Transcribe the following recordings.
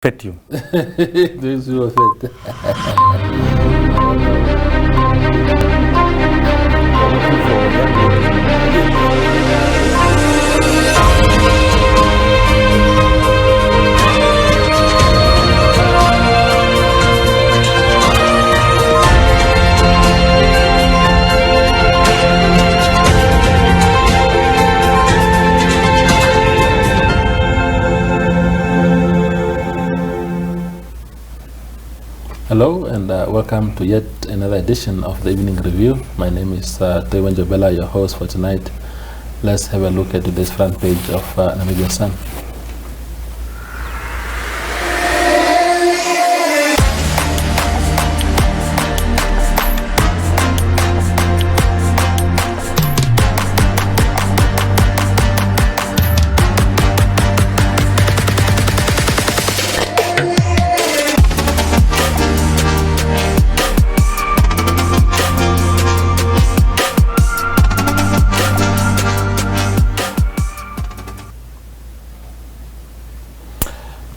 Pet you. This was it. Hello and welcome to yet another edition of the Evening Review. My name is Tewan Jabela, your host for tonight. Let's have a look at today's front page of Namibian Sun.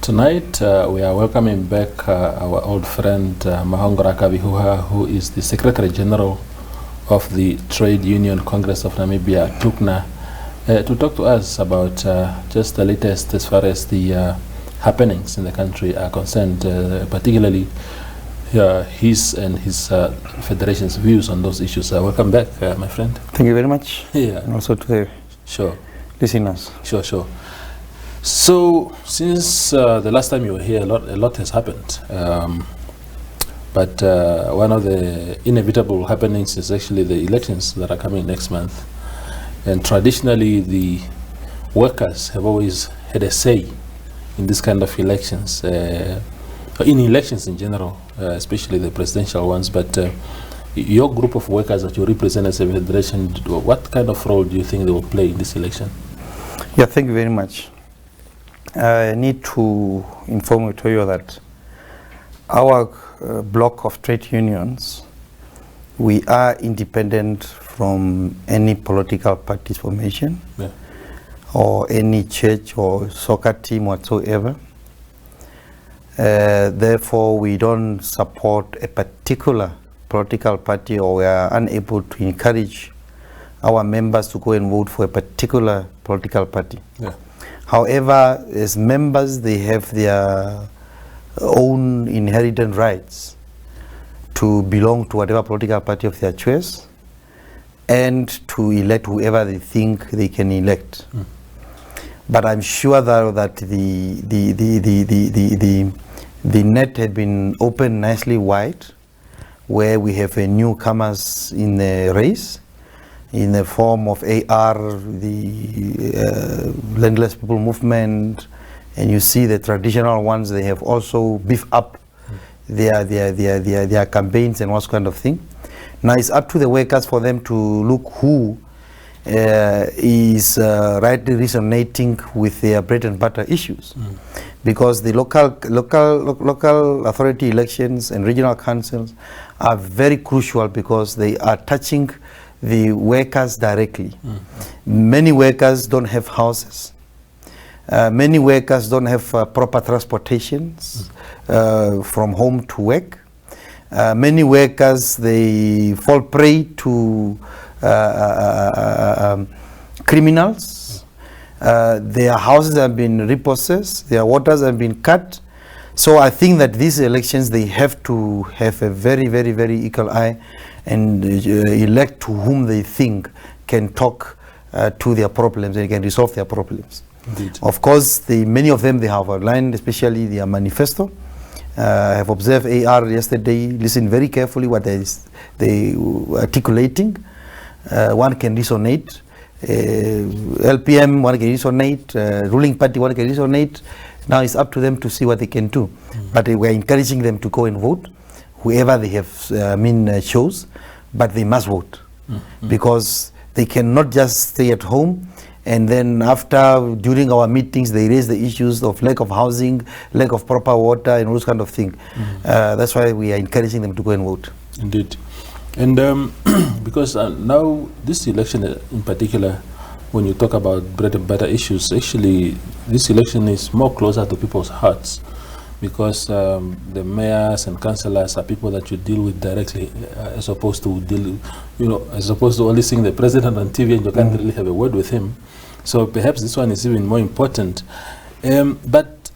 Tonight, we are welcoming back our old friend Mahongora Kavihuha, who is the Secretary General of the Trade Union Congress of Namibia, TUCNA, to talk to us about just the latest as far as the happenings in the country are concerned, particularly his and his federation's views on those issues. Welcome back, my friend. Thank you very much. Yeah. And also to the listeners. Sure. So, since the last time you were here, a lot has happened. But one of the inevitable happenings is actually the elections that are coming next month. And traditionally, the workers have always had a say in this kind of elections, in elections in general, especially the presidential ones. But your group of workers that you represent as a federation, what kind of role do you think they will play in this election? Yeah, thank you very much. I need to inform you that our block of trade unions, we are independent from any political party formation, or any church or soccer team whatsoever. Therefore, we don't support a particular political party, or we are unable to encourage our members to go and vote for a particular political party. However, as members, they have their own inherent rights to belong to whatever political party of their choice and to elect whoever they think they can elect. But I'm sure that the net had been opened nicely wide, where we have newcomers in the race, in the form of AR, the Landless People Movement, and you see the traditional ones, they have also beefed up their campaigns and what kind of thing. Now it's up to the workers for them to look who is rightly resonating with their bread and butter issues. Because the local authority elections and regional councils are very crucial because they are touching the workers directly. Many workers don't have houses. Many workers don't have proper transportations from home to work. Many workers, they fall prey to criminals. Their houses have been repossessed, their waters have been cut. So I think that these elections, they have to have a very, very, very equal eye and elect to whom they think can talk to their problems and can resolve their problems. Indeed. Of course, many of them, they have outlined, especially their manifesto. I have observed AR yesterday, listen very carefully what they articulating. One can resonate. LPM, one can resonate. Ruling party, one can resonate. Now it's up to them to see what they can do. But we're encouraging them to go and vote, whoever they have chose, but they must vote. Because they cannot just stay at home and then during our meetings, they raise the issues of lack of housing, lack of proper water and all those kind of things. That's why we are encouraging them to go and vote. Indeed. And because now this election in particular, when you talk about bread and butter issues, actually this election is more closer to people's hearts because the mayors and councillors are people that you deal with directly, as opposed to as opposed to only seeing the president on TV and you can't really have a word with him. So perhaps this one is even more important. But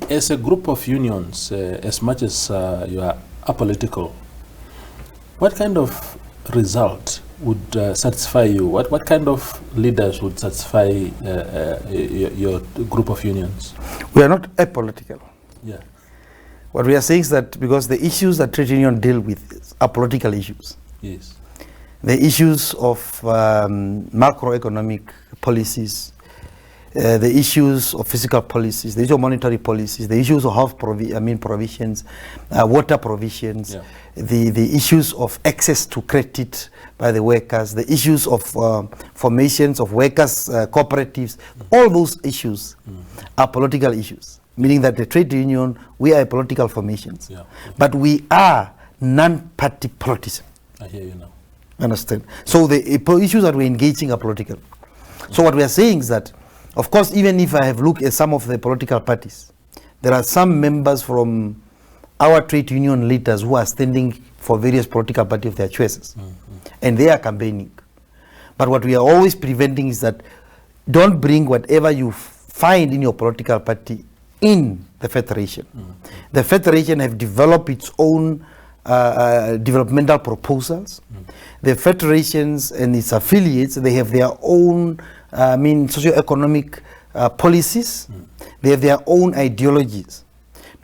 as a group of unions, as much as you are apolitical, what kind of result would satisfy you? What kind of leaders would satisfy your group of unions? We are not apolitical. Yeah. What we are saying is that because the issues that trade union deal with are political issues. Yes. The issues of macroeconomic policies, the issues of fiscal policies, the issue of monetary policies, the issues of health provisions, water provisions, Yeah. the issues of access to credit by the workers, the issues of formations of workers' cooperatives, all those issues are political issues, meaning that the trade union, we are political formations, Yeah. but we are non-party politicians. I hear you now. Understand? So the issues that we're engaging are political. So what we are saying is that, of course, even if I have looked at some of the political parties, there are some members from our trade union leaders who are standing for various political parties of their choices, and they are campaigning. But what we are always preventing is that don't bring whatever you find in your political party in the federation. The federation have developed its own developmental proposals. The federations and its affiliates, they have their own socio-economic policies. They have their own ideologies.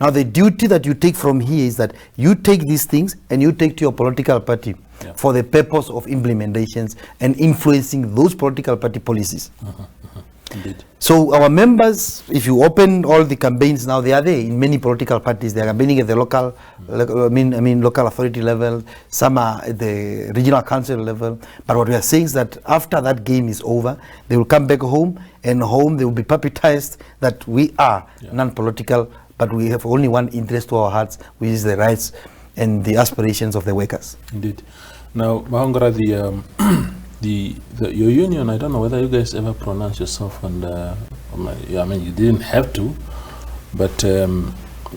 Now the duty that you take from here is that you take these things and you take to your political party for the purpose of implementations and influencing those political party policies. Indeed. So our members, if you open all the campaigns now, they are there in many political parties. They are campaigning at the local, local authority level. Some are at the regional council level. But what we are saying is that after that game is over, they will come back home, and home they will be puppetized that we are non-political, but we have only one interest to our hearts, which is the rights and the aspirations of the workers. Indeed. Now, Mahongora, your union, I don't know whether you guys ever pronounce yourself on the, you didn't have to, but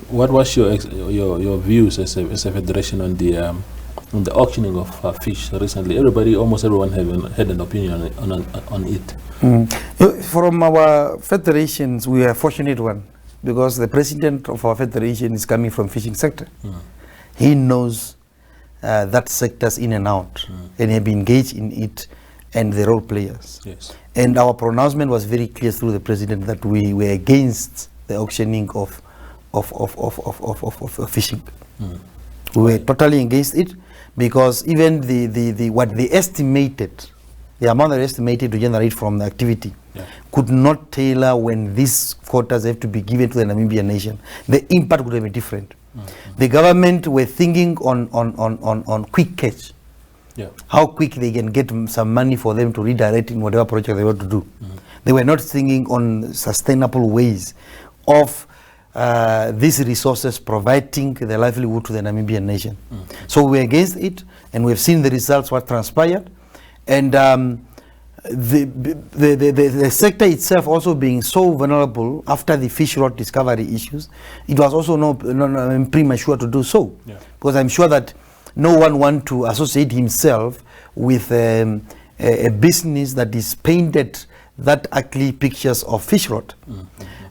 what was your views as a federation on the auctioning of fish recently? Almost everyone had an opinion on it. From our federations, we are a fortunate one, because the president of our federation is coming from fishing sector. He knows that sectors in and out, and have been engaged in it, and the role players. Yes. And our pronouncement was very clear through the president that we were against the auctioning of fishing. We were totally against it, because even what they estimated, the amount they estimated to generate from the activity, could not tailor when these quotas have to be given to the Namibian nation. The impact would have been different. The government were thinking on quick catch. How quick they can get some money for them to redirect in whatever project they want to do. They were not thinking on sustainable ways of these resources providing the livelihood to the Namibian nation. So we're against it, and we've seen the results, what transpired. And the sector itself also being so vulnerable after the fish rot discovery issues, it was also not premature to do so. Because I'm sure that no one wants to associate himself with a business that is painted that ugly pictures of fish rot.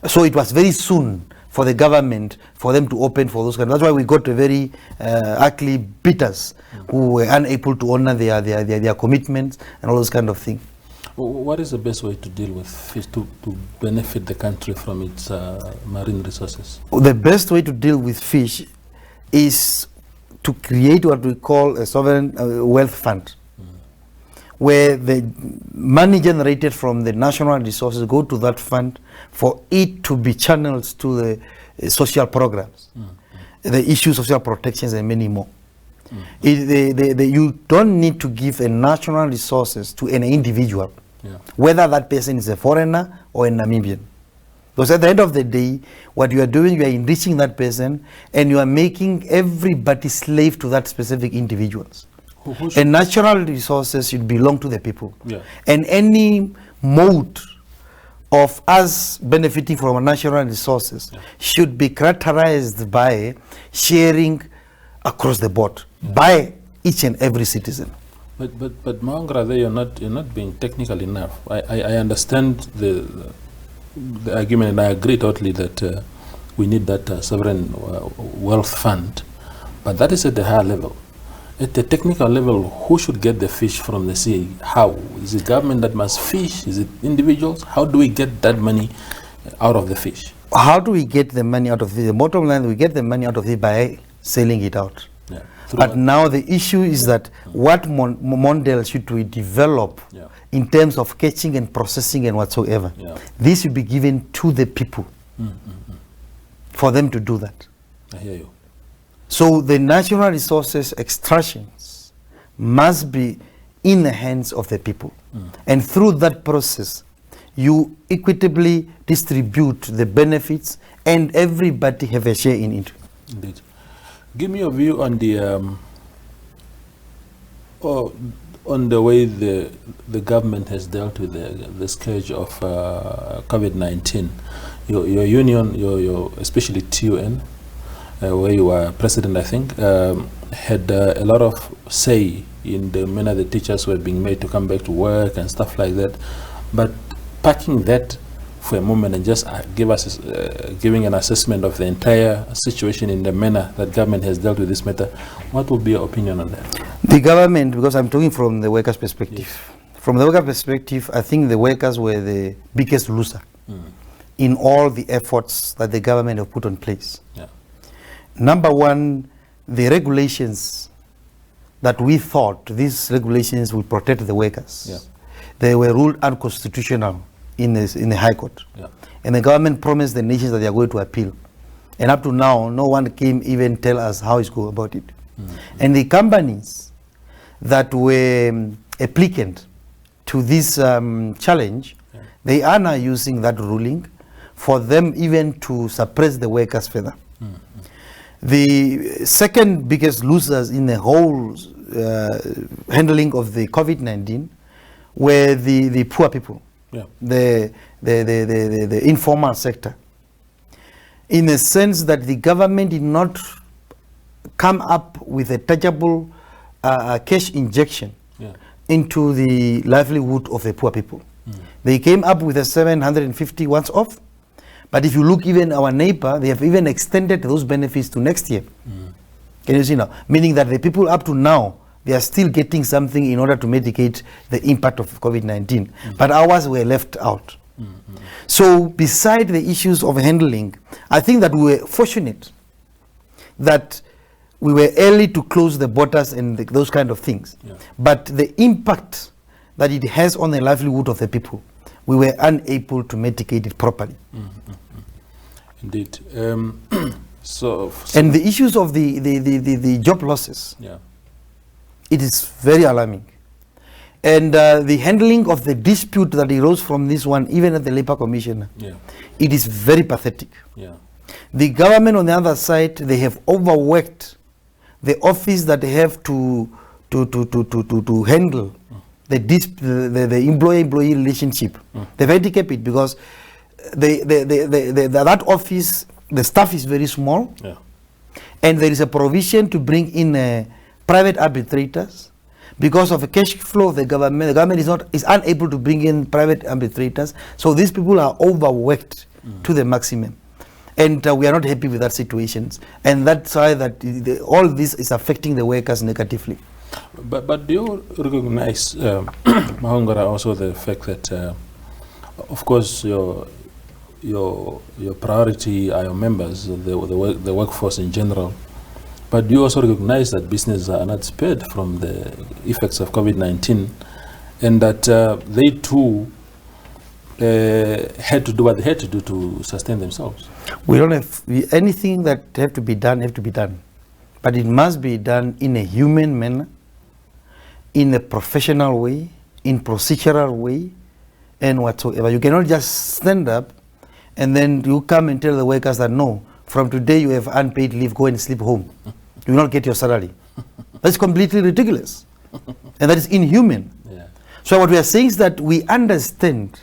So it was very soon for the government for them to open for those kinds. That's why we got a very ugly bidders who were unable to honor their commitments and all those kind of things. What is the best way to deal with fish to benefit the country from its marine resources? The best way to deal with fish is to create what we call a sovereign wealth fund, where the money generated from the national resources go to that fund for it to be channeled to the social programs, the issues of social protections, and many more. You don't need to give a national resources to an individual, whether that person is a foreigner or a Namibian. Because at the end of the day, what you are doing, you are enriching that person, and you are making everybody slave to that specific individuals. And natural resources should belong to the people. And any mode of us benefiting from our natural resources should be characterized by sharing across the board by each and every citizen. But Mahongora, there you're not being technical enough. I understand the argument, and I agree totally that we need that sovereign wealth fund, but that is at the higher level. At the technical level, who should get the fish from the sea? How? Is it government that must fish? Is it individuals? How do we get that money out of the fish? How do we get the money out of it? The bottom line, we get the money out of it by selling it out. Yeah. But now the issue is that what model should we develop in terms of catching and processing and whatsoever? This should be given to the people for them to do that. I hear you. So the natural resources extractions must be in the hands of the people. And through that process, you equitably distribute the benefits and everybody have a share in it. Indeed. Give me your view on the way the government has dealt with the scourge of COVID-19. Your union, your especially TUN, where you are president, I think, had a lot of say in the manner the teachers were being made to come back to work and stuff like that. But parking that for a moment and just giving an assessment of the entire situation in the manner that government has dealt with this matter, what would be your opinion on that? The government, because I'm talking from the workers' perspective, from the worker perspective, I think the workers were the biggest loser in all the efforts that the government have put on place. Number one, the regulations that we thought these regulations would protect the workers, they were ruled unconstitutional in the High Court. And the government promised the nations that they are going to appeal. And up to now, no one came even tell us how it's going about it. And the companies that were applicant to this challenge, they are now using that ruling for them even to suppress the workers further. The second biggest losers in the whole handling of the COVID-19 were the poor people, the informal sector, in the sense that the government did not come up with a tangible cash injection into the livelihood of the poor people. They came up with a 750 once off. But if you look even our neighbor, they have even extended those benefits to next year. Can you see now? Meaning that the people up to now, they are still getting something in order to mitigate the impact of COVID-19. But ours were left out. So beside the issues of handling, I think that we were fortunate that we were early to close the borders and those kind of things. But the impact that it has on the livelihood of the people, we were unable to mitigate it properly. Indeed. And the issues of the job losses, it is very alarming. And the handling of the dispute that arose from this one, even at the Labour Commission, it is very pathetic. The government on the other side, they have overworked the office that they have to handle the employee-employee relationship. They've handicapped it because that office, the staff is very small, and there is a provision to bring in private arbitrators. Because of the cash flow of the government is unable to bring in private arbitrators, so these people are overworked to the maximum. And we are not happy with that situation. And that's why that all this is affecting the workers negatively. But do you recognize, Mahongora, also the fact that, of course, your priority are your members, the workforce in general, but do you also recognize that businesses are not spared from the effects of COVID-19, and that they too had to do what they had to do to sustain themselves? We don't have anything that have to be done, but it must be done in a human manner, in a professional way, in procedural way, and whatsoever. You cannot just stand up and then you come and tell the workers that no, from today you have unpaid leave, go and sleep home. You will not get your salary. That's completely ridiculous. And that is inhuman. So what we are saying is that we understand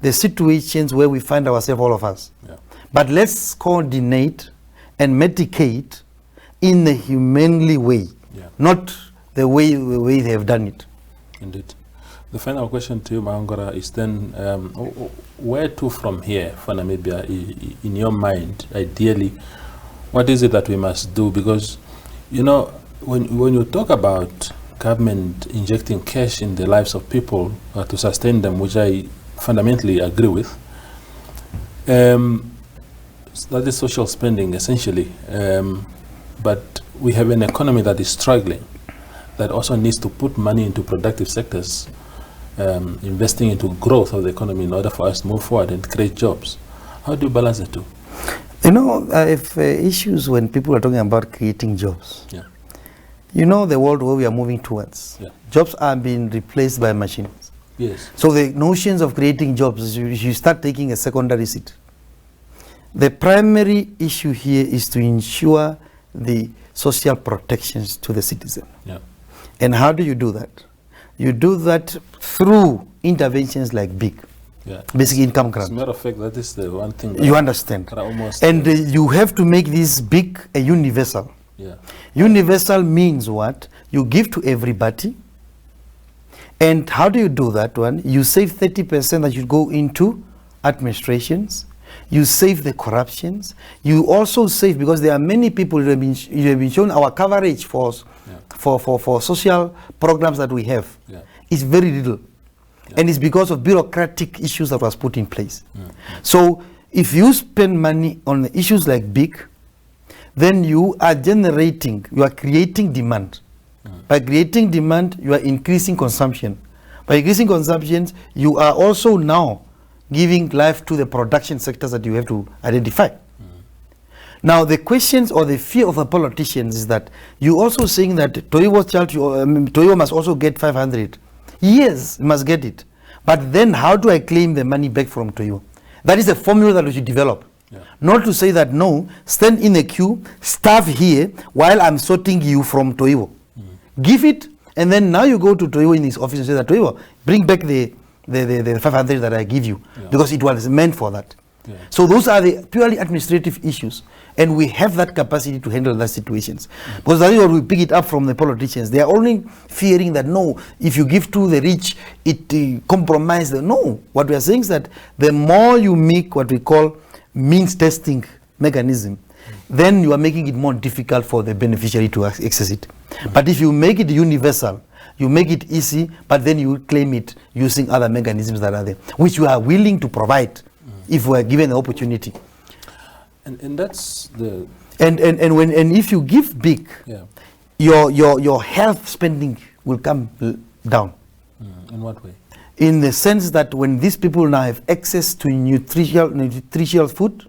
the situations where we find ourselves, all of us. Yeah. But let's coordinate and medicate in a humanly way, not the way they have done it. Indeed. The final question to you, Mahongora, is then where to from here for Namibia? In your mind, ideally, what is it that we must do? Because, you know, when you talk about government injecting cash in the lives of people to sustain them, which I fundamentally agree with, that is social spending, essentially. But we have an economy that is struggling, that also needs to put money into productive sectors, investing into growth of the economy in order for us to move forward and create jobs. How do you balance the two? You know, if issues when people are talking about creating jobs, you know the world where we are moving towards, jobs are being replaced by machines. Yes. So the notions of creating jobs, you start taking a secondary seat. The primary issue here is to ensure the social protections to the citizen. And how do you do that? You do that through interventions like BIG, basic income grant. As a matter of fact, that is the one thing you understand. And you have to make this BIG a universal. Universal means what? You give to everybody. And how do you do that one? You save 30% that should go into administrations. You save the corruptions. You also save, because there are many people you have been shown our coverage for social programs that we have. It's very little. And it's because of bureaucratic issues that was put in place. So if you spend money on the issues like BIG, then you are creating demand. By creating demand, you are increasing consumption. By increasing consumption, you are also now giving life to the production sectors that you have to identify. Now, the questions or the fear of the politicians is that you also saying that Toivo must also get 500. Yes, must get it. But then how do I claim the money back from Toivo? That is the formula that we should develop. Not to say that, no, stand in a queue, starve here while I'm sorting you from Toivo. Give it, and then now you go to Toivo in his office and say that, Toivo, bring back the 500 that I give you, because it was meant for that. So those are the purely administrative issues, and we have that capacity to handle those situations. Because that is what we pick it up from the politicians. They are only fearing that, no, if you give to the rich, it compromises. No, what we are saying is that the more you make what we call means testing mechanism, then you are making it more difficult for the beneficiary to access it. But if you make it universal, you make it easy, but then you claim it using other mechanisms that are there, which you are willing to provide if we are given the opportunity. And that's the... And if you give big, your health spending will come down. In what way? In the sense that when these people now have access to nutritious food,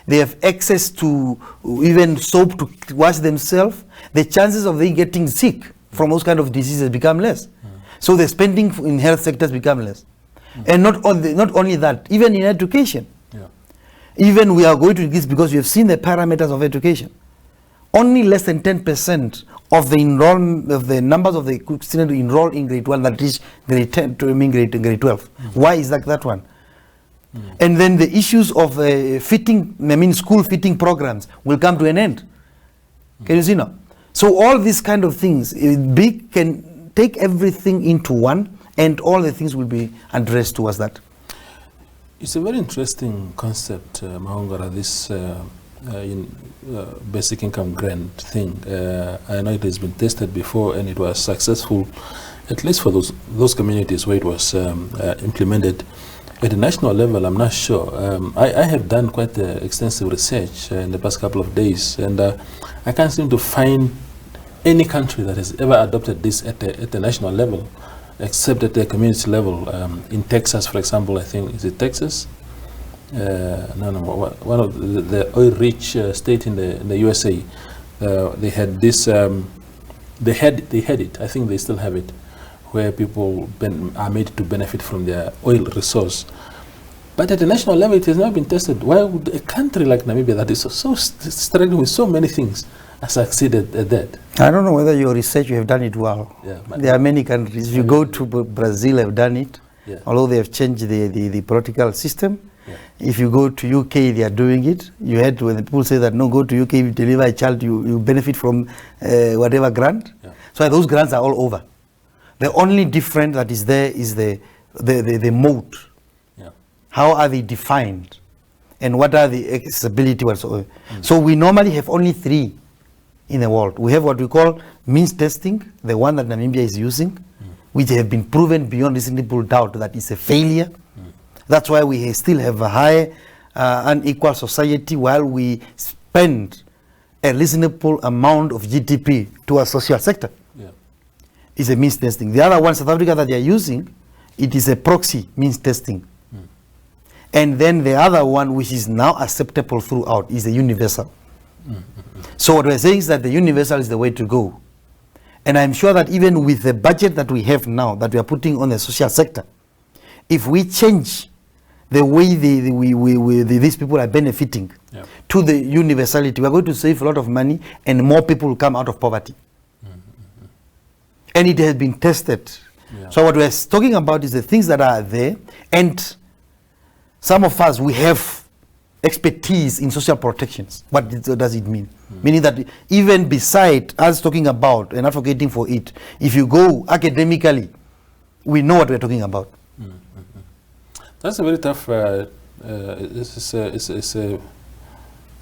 they have access to even soap to wash themselves, the chances of them getting sick from those kind of diseases become less. So the spending in health sectors become less. And not only that, even in education. Even we are going to this because we have seen the parameters of education. Only less than 10% of the numbers of the students enrolled in grade 1 that reach grade 10 to grade 12. Why is that one? And then the issues of school fitting programs will come to an end. Can you see now? So all these kind of things, BIG can take everything into one, and all the things will be addressed towards that. It's a very interesting concept, Mahongora, this basic income grant thing. I know it has been tested before and it was successful, at least for those communities where it was implemented. At the national level, I'm not sure. I have done quite extensive research in the past couple of days, and I can't seem to find any country that has ever adopted this at the national level, except at the community level. In Texas, for example, I think, is it Texas? One of the oil-rich state in the USA. They had this. They had it. I think they still have it, where people are made to benefit from their oil resource. But at the national level, it has not been tested. Why would a country like Namibia, that is so struggling with so many things, has succeeded at that? I don't know whether your research, you have done it well. There are many countries. If you go to Brazil, have done it. Yeah. although they have changed the political system. Yeah. If you go to UK, they are doing it. You had when the people say that no, go to UK, you deliver a child, you benefit from whatever grant. Yeah. So those grants are all over. The only difference that is there is the mode. Yeah. How are they defined? And what are the accessibility whatsoever? So we normally have only 3 in the world. We have what we call means testing, the one that Namibia is using, which have been proven beyond reasonable doubt that is a failure. That's why we still have a high unequal society while we spend a reasonable amount of GDP to our social sector. Yeah. It's a means testing. The other one, South Africa, that they are using, it is a proxy means testing. And then the other one, which is now acceptable throughout, is a universal. So what we're saying is that the universal is the way to go. And I'm sure that even with the budget that we have now, that we are putting on the social sector, if we change the way these people are benefiting to the universality, we're going to save a lot of money and more people will come out of poverty. And it has been tested. Yeah. So what we're talking about is the things that are there, and some of us, we have expertise in social protections. What does it mean? Meaning that even beside us talking about and advocating for it, if you go academically, we know what we're talking about. That's a very tough, it's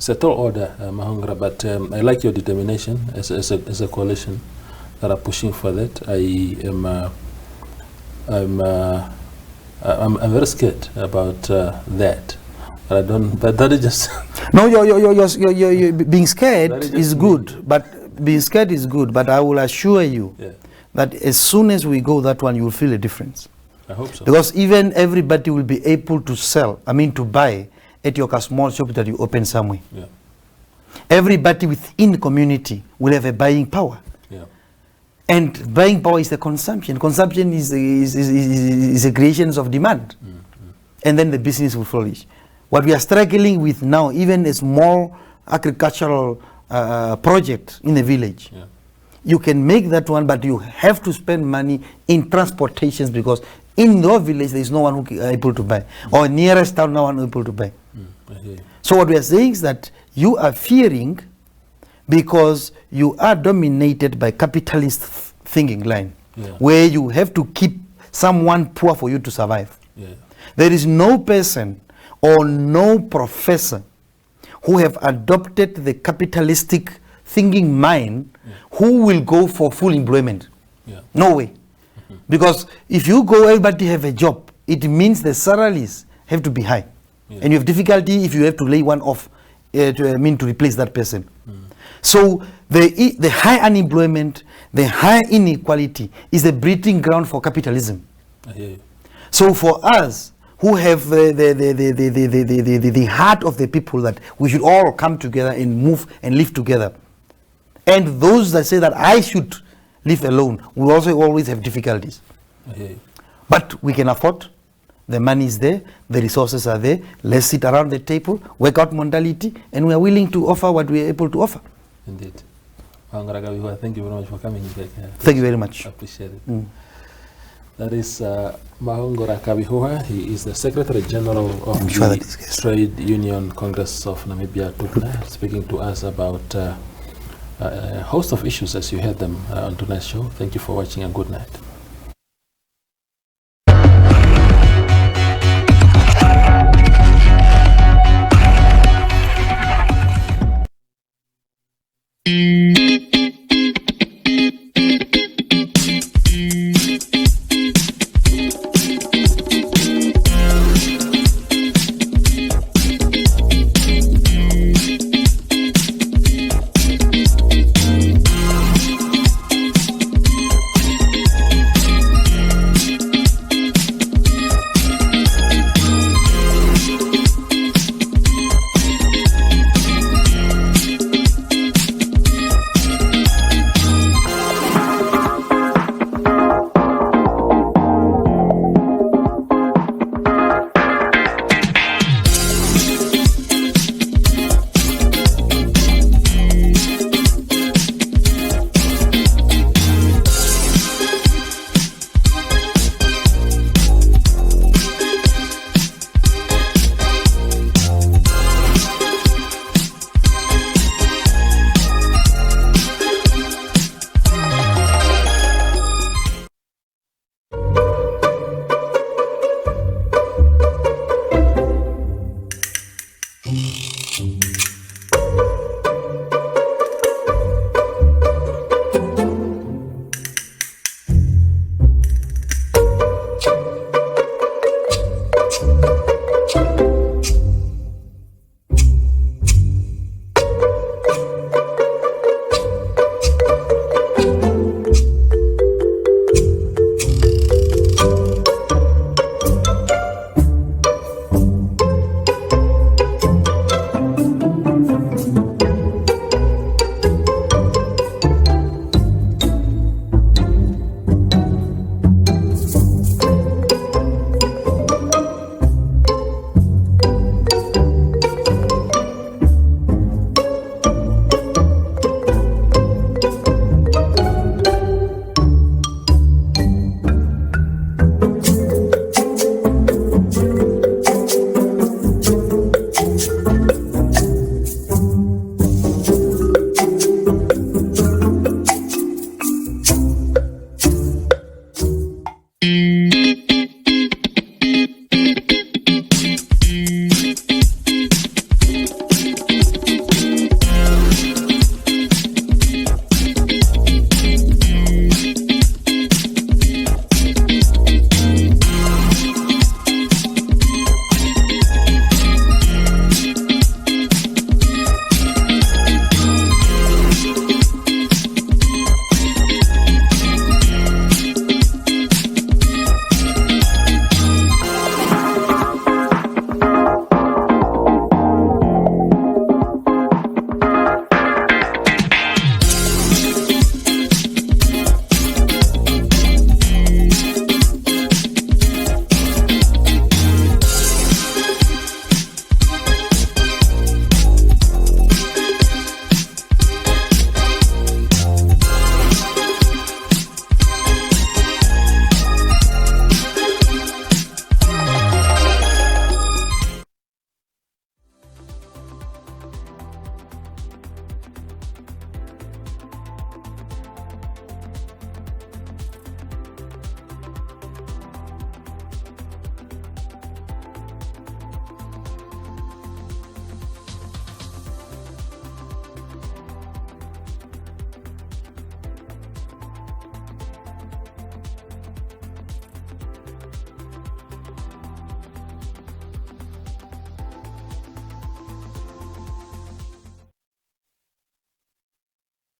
a tall order, Mahongora, but I like your determination as a coalition that are pushing for that. I'm very scared about that. But I don't. But that is just. No, you're being scared is good, but being scared is good. But I will assure you that as soon as we go that one, you will feel a difference. I hope so. Because even everybody will be able to sell. I mean, to buy at your small shop that you open somewhere. Yeah. Everybody within the community will have a buying power. Yeah. And buying power is the consumption. Consumption is a creation of demand. And then the business will flourish. What we are struggling with now, even a small agricultural project in a village, you can make that one, but you have to spend money in transportations, because in your village there is no one who is able to buy, or nearest town no one able to buy. So what we are saying is that you are fearing because you are dominated by capitalist thinking line, where you have to keep someone poor for you to survive. There is no person or no professor who have adopted the capitalistic thinking mind who will go for full employment. No way. Because if you go, everybody have a job, it means the salaries have to be high. And you have difficulty if you have to lay one off to replace that person. So the high unemployment, the high inequality is the breeding ground for capitalism. So for us who have the heart of the people, that we should all come together and move and live together. And those that say that I should live alone will also always have difficulties. But we can afford. The money is there, the resources are there. Let's sit around the table, work out modality, and we are willing to offer what we are able to offer. Indeed. Mahongora Kavihuha, thank you very much for coming. Thank you very much. I appreciate it. That is Mahongora Kavihuha. He is the Secretary General of the Trade Union Congress of Namibia, TUPNA, speaking to us about a host of issues as you heard them on tonight's show. Thank you for watching, and good night.